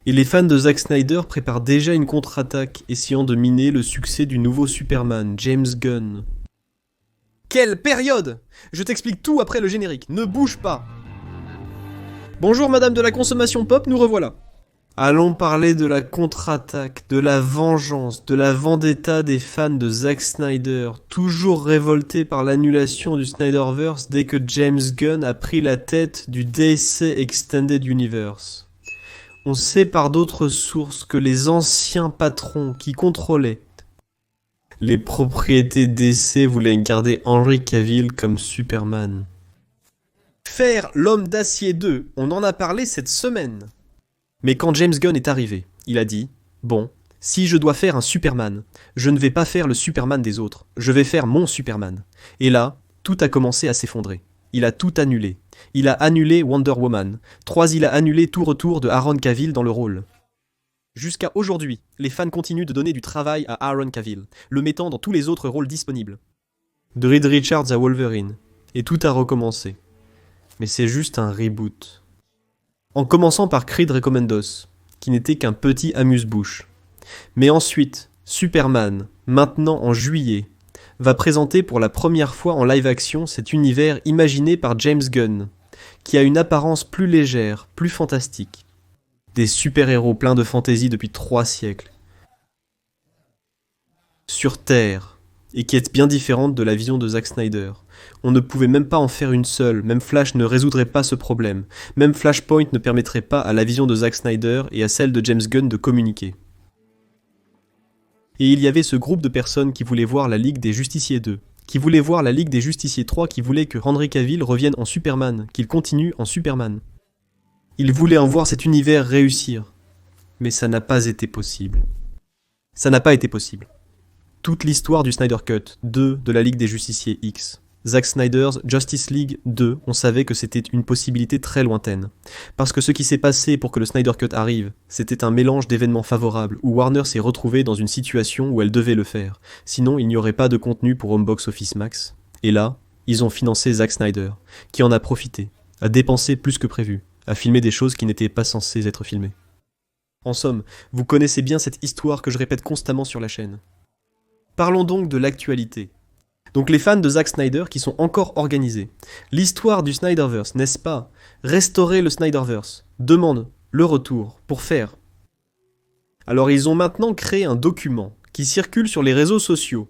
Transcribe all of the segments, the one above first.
Et les fans de Zack Snyder préparent déjà une contre-attaque, essayant de miner le succès du nouveau Superman, James Gunn. Quelle période! Je t'explique tout après le générique, ne bouge pas! Bonjour madame de la consommation pop, nous revoilà. Allons parler de la contre-attaque, de la vengeance, de la vendetta des fans de Zack Snyder, toujours révoltés par l'annulation du Snyderverse dès que James Gunn a pris la tête du DC Extended Universe. On sait par d'autres sources que les anciens patrons qui contrôlaient les propriétés DC voulaient garder Henry Cavill comme Superman. Faire l'homme d'acier 2, on en a parlé cette semaine. Mais quand James Gunn est arrivé, il a dit « Bon, si je dois faire un Superman, je ne vais pas faire le Superman des autres, je vais faire mon Superman. » Et là, tout a commencé à s'effondrer. Il a tout annulé. Il a annulé Wonder Woman. Il a annulé tout retour de Aaron Cavill dans le rôle. Jusqu'à aujourd'hui, les fans continuent de donner du travail à Aaron Cavill, le mettant dans tous les autres rôles disponibles. De Reed Richards à Wolverine. Et tout a recommencé. Mais c'est juste un reboot. En commençant par Creed Recomendos, qui n'était qu'un petit amuse-bouche. Mais ensuite, Superman, maintenant en juillet, va présenter pour la première fois en live-action cet univers imaginé par James Gunn, qui a une apparence plus légère, plus fantastique. Des super-héros pleins de fantaisie depuis 3 siècles. Sur Terre, et qui est bien différente de la vision de Zack Snyder. On ne pouvait même pas en faire une seule, même Flash ne résoudrait pas ce problème, même Flashpoint ne permettrait pas à la vision de Zack Snyder et à celle de James Gunn de communiquer. Et il y avait ce groupe de personnes qui voulaient voir la Ligue des Justiciers 2, qui voulaient voir la Ligue des Justiciers 3, qui voulaient que Henry Cavill revienne en Superman, qu'il continue en Superman. Ils voulaient en voir cet univers réussir, mais ça n'a pas été possible. Ça n'a pas été possible. Toute l'histoire du Snyder Cut 2 de la Ligue des Justiciers X, Zack Snyder's Justice League 2, on savait que c'était une possibilité très lointaine. Parce que ce qui s'est passé pour que le Snyder Cut arrive, c'était un mélange d'événements favorables, où Warner s'est retrouvée dans une situation où elle devait le faire. Sinon, il n'y aurait pas de contenu pour Home Box Office Max. Et là, ils ont financé Zack Snyder, qui en a profité, a dépensé plus que prévu, a filmé des choses qui n'étaient pas censées être filmées. En somme, vous connaissez bien cette histoire que je répète constamment sur la chaîne. Parlons donc de l'actualité. Donc les fans de Zack Snyder qui sont encore organisés. L'histoire du Snyderverse, n'est-ce pas? Restaurer le Snyderverse demande le retour pour faire. Alors ils ont maintenant créé un document qui circule sur les réseaux sociaux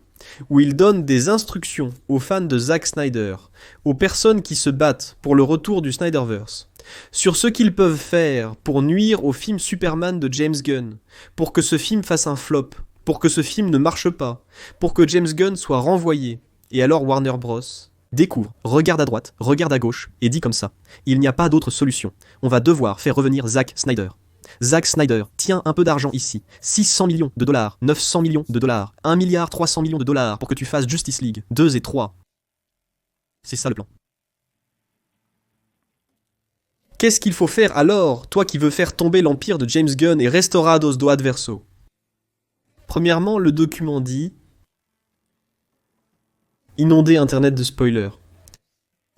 où ils donnent des instructions aux fans de Zack Snyder, aux personnes qui se battent pour le retour du Snyderverse, sur ce qu'ils peuvent faire pour nuire au film Superman de James Gunn, pour que ce film fasse un flop, pour que ce film ne marche pas, pour que James Gunn soit renvoyé. Et alors Warner Bros. Découvre, regarde à droite, regarde à gauche, et dit comme ça, il n'y a pas d'autre solution, on va devoir faire revenir Zack Snyder. Zack Snyder, tiens un peu d'argent ici, 600 millions de dollars, 900 millions de dollars, 1 milliard 300 millions de dollars pour que tu fasses Justice League 2 et 3. C'est ça le plan. Qu'est-ce qu'il faut faire alors, toi qui veux faire tomber l'empire de James Gunn et restaurados do adverso? Premièrement, le document dit inonder Internet de spoilers.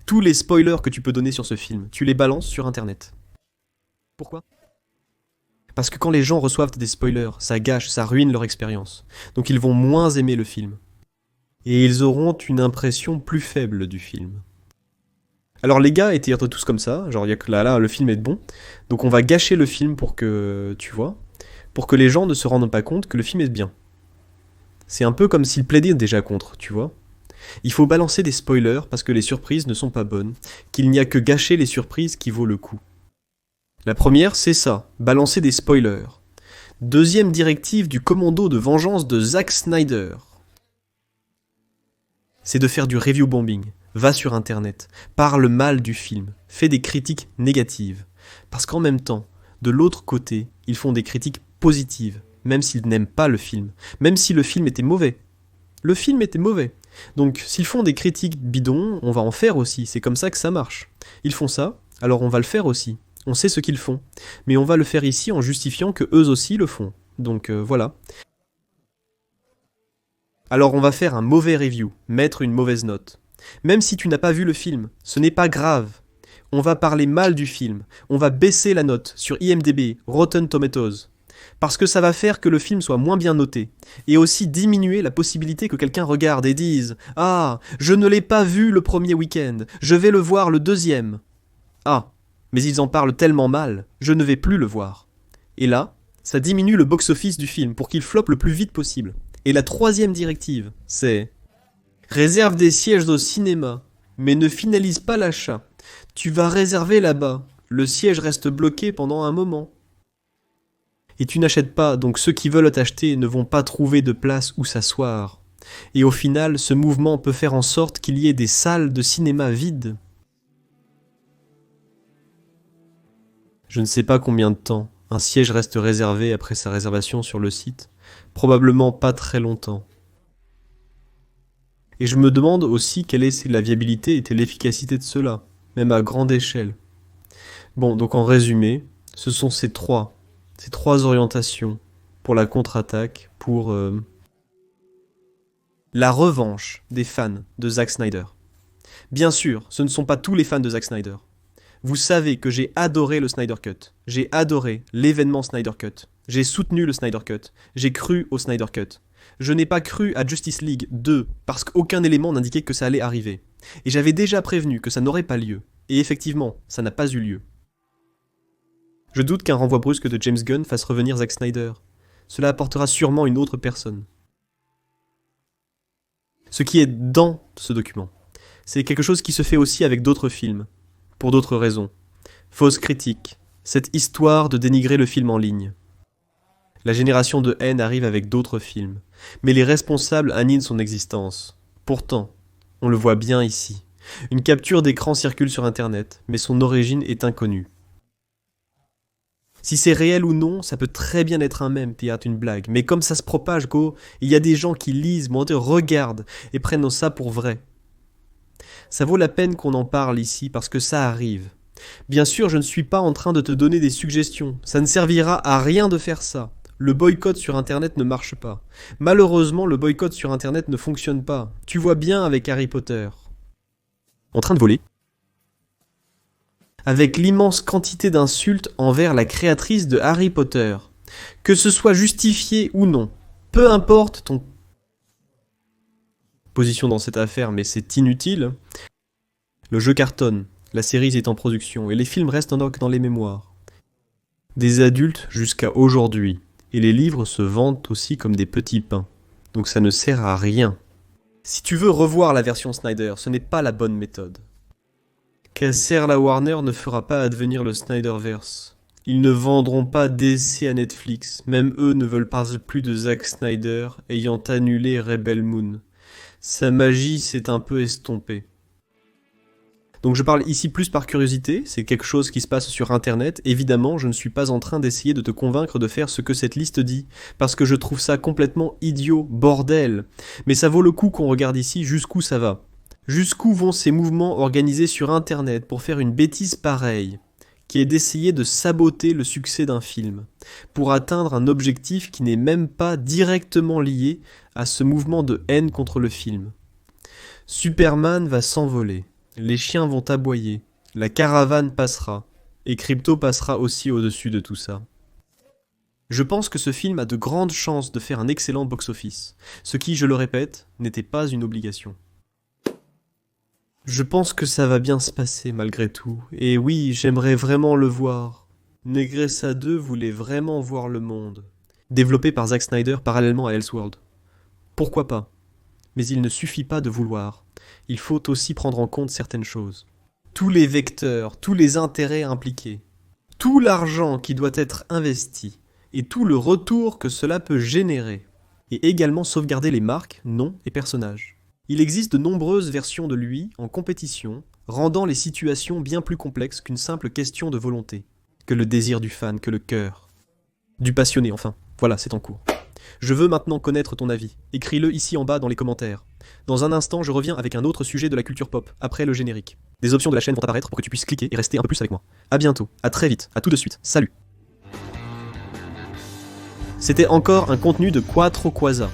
Tous les spoilers que tu peux donner sur ce film, tu les balances sur Internet. Pourquoi? Parce que quand les gens reçoivent des spoilers, ça gâche, ça ruine leur expérience. Donc ils vont moins aimer le film. Et ils auront une impression plus faible du film. Alors les gars étaient tous comme ça, genre il y a que là, le film est bon, donc on va gâcher le film pour que, tu vois, pour que les gens ne se rendent pas compte que le film est bien. C'est un peu comme s'ils plaidaient déjà contre, tu vois. Il faut balancer des spoilers parce que les surprises ne sont pas bonnes, qu'il n'y a que gâcher les surprises qui vaut le coup. La première, c'est ça, balancer des spoilers. Deuxième directive du commando de vengeance de Zack Snyder. C'est de faire du review bombing. Va sur internet, parle mal du film, fais des critiques négatives. Parce qu'en même temps, de l'autre côté, ils font des critiques positives, même s'ils n'aiment pas le film, même si le film était mauvais. Le film était mauvais. Donc s'ils font des critiques bidons, on va en faire aussi, c'est comme ça que ça marche. Ils font ça, alors on va le faire aussi. On sait ce qu'ils font. Mais on va le faire ici en justifiant que eux aussi le font. Donc voilà. Alors on va faire un mauvais review, mettre une mauvaise note. Même si tu n'as pas vu le film, ce n'est pas grave. On va parler mal du film. On va baisser la note sur IMDb, Rotten Tomatoes. Parce que ça va faire que le film soit moins bien noté. Et aussi diminuer la possibilité que quelqu'un regarde et dise « Ah, je ne l'ai pas vu le premier week-end, je vais le voir le deuxième. » Ah, mais ils en parlent tellement mal, je ne vais plus le voir. Et là, ça diminue le box-office du film pour qu'il floppe le plus vite possible. Et la troisième directive, c'est « Réserve des sièges au cinéma, mais ne finalise pas l'achat. Tu vas réserver là-bas, le siège reste bloqué pendant un moment. » Et tu n'achètes pas, donc ceux qui veulent t'acheter ne vont pas trouver de place où s'asseoir. Et au final, ce mouvement peut faire en sorte qu'il y ait des salles de cinéma vides. Je ne sais pas combien de temps un siège reste réservé après sa réservation sur le site. Probablement pas très longtemps. Et je me demande aussi quelle est la viabilité et l'efficacité de cela, même à grande échelle. Bon, donc en résumé, ce sont ces trois orientations pour la contre-attaque, pour la revanche des fans de Zack Snyder. Bien sûr, ce ne sont pas tous les fans de Zack Snyder. Vous savez que j'ai adoré le Snyder Cut. J'ai adoré l'événement Snyder Cut. J'ai soutenu le Snyder Cut. J'ai cru au Snyder Cut. Je n'ai pas cru à Justice League 2 parce qu'aucun élément n'indiquait que ça allait arriver. Et j'avais déjà prévenu que ça n'aurait pas lieu. Et effectivement, ça n'a pas eu lieu. Je doute qu'un renvoi brusque de James Gunn fasse revenir Zack Snyder. Cela apportera sûrement une autre personne. Ce qui est dans ce document, c'est quelque chose qui se fait aussi avec d'autres films, pour d'autres raisons. Fausse critique, cette histoire de dénigrer le film en ligne. La génération de haine arrive avec d'autres films, mais les responsables annihilent son existence. Pourtant, on le voit bien ici. Une capture d'écran circule sur internet, mais son origine est inconnue. Si c'est réel ou non, ça peut très bien être un mème, puis une blague. Mais comme ça se propage, il y a des gens qui lisent, regardent, et prennent ça pour vrai. Ça vaut la peine qu'on en parle ici, parce que ça arrive. Bien sûr, je ne suis pas en train de te donner des suggestions. Ça ne servira à rien de faire ça. Le boycott sur Internet ne marche pas. Malheureusement, le boycott sur Internet ne fonctionne pas. Tu vois bien avec Harry Potter. En train de voler. Avec l'immense quantité d'insultes envers la créatrice de Harry Potter. Que ce soit justifié ou non. Peu importe ton position dans cette affaire, mais c'est inutile. Le jeu cartonne, la série est en production, et les films restent dans les mémoires. Des adultes jusqu'à aujourd'hui. Et les livres se vendent aussi comme des petits pains. Donc ça ne sert à rien. Si tu veux revoir la version Snyder, ce n'est pas la bonne méthode. Qu'Acer la Warner ne fera pas advenir le Snyderverse. Ils ne vendront pas DC à Netflix. Même eux ne veulent pas plus de Zack Snyder, ayant annulé Rebel Moon. Sa magie s'est un peu estompée. Donc je parle ici plus par curiosité, c'est quelque chose qui se passe sur internet. Évidemment, je ne suis pas en train d'essayer de te convaincre de faire ce que cette liste dit, parce que je trouve ça complètement idiot, bordel. Mais ça vaut le coup qu'on regarde ici jusqu'où ça va. Jusqu'où vont ces mouvements organisés sur internet pour faire une bêtise pareille, qui est d'essayer de saboter le succès d'un film, pour atteindre un objectif qui n'est même pas directement lié à ce mouvement de haine contre le film. Superman va s'envoler. Les chiens vont aboyer, la caravane passera, et Crypto passera aussi au-dessus de tout ça. Je pense que ce film a de grandes chances de faire un excellent box-office, ce qui, je le répète, n'était pas une obligation. Je pense que ça va bien se passer malgré tout, et oui, j'aimerais vraiment le voir. Negressa 2 voulait vraiment voir le monde. Développé par Zack Snyder parallèlement à Elseworld. Pourquoi pas ? Mais il ne suffit pas de vouloir. Il faut aussi prendre en compte certaines choses. Tous les vecteurs, tous les intérêts impliqués, tout l'argent qui doit être investi, et tout le retour que cela peut générer, et également sauvegarder les marques, noms et personnages. Il existe de nombreuses versions de lui en compétition, rendant les situations bien plus complexes qu'une simple question de volonté, que le désir du fan, que le cœur. Du passionné enfin, voilà, c'est en cours. Je veux maintenant connaître ton avis, écris-le ici en bas dans les commentaires. Dans un instant, je reviens avec un autre sujet de la culture pop, après le générique. Des options de la chaîne vont apparaître pour que tu puisses cliquer et rester un peu plus avec moi. A bientôt, à très vite, à tout de suite, salut. C'était encore un contenu de Quattro Quasa.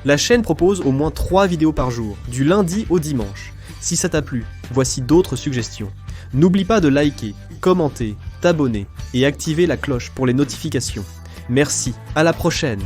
La chaîne propose au moins 3 vidéos par jour, du lundi au dimanche. Si ça t'a plu, voici d'autres suggestions. N'oublie pas de liker, commenter, t'abonner et activer la cloche pour les notifications. Merci, à la prochaine!